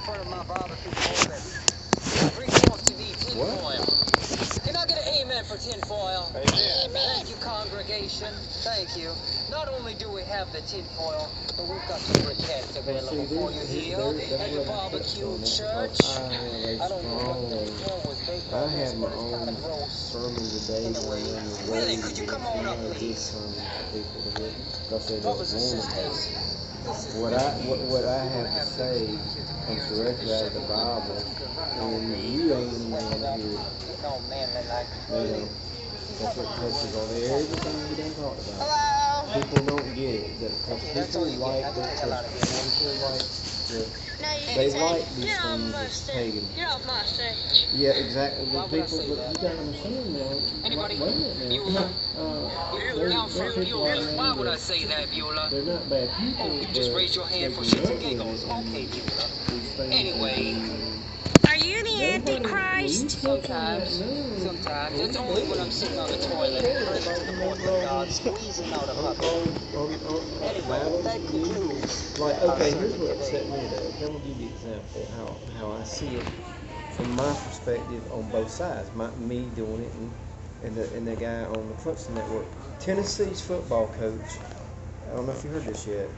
front of my barbecue toilet. Bring forth to thee tinfoil. Can I get an amen for tinfoil? Amen. Thank you, congregation. Thank you. Not only do we have the tinfoil, but we've got the briquettes available for you here at the BBQ Church. I don't know what the hell was baked on this, but it's kind of gross. Sermon today. Anyway, Willie, could you come on up, please? Brothers and sisters, What I have to say comes directly out of the Bible, and you ain't even gonna hear it. That's what touches on everything we done talked about. Hello. People don't get it. People like these things as pagan. Get off my stage. Yeah, exactly. The people, but you gotta understand now. Anybody? Wait a minute now. Why would I say that, Beulah? They're not bad people. Oh, you just raise your hand for shits and giggles. Okay, Beulah. Anyway. Are you the Antichrist? Sometimes. It's only when I'm sitting on the toilet, praising the Lord with God, squeezing out a puppy. Anyway, that concludes. Like, okay, here's what set me today. Okay, I'm gonna give you an example how I see it from my perspective on both sides. Me doing it and the guy on the Clemson Network. Tennessee's football coach. I don't know if you heard this yet.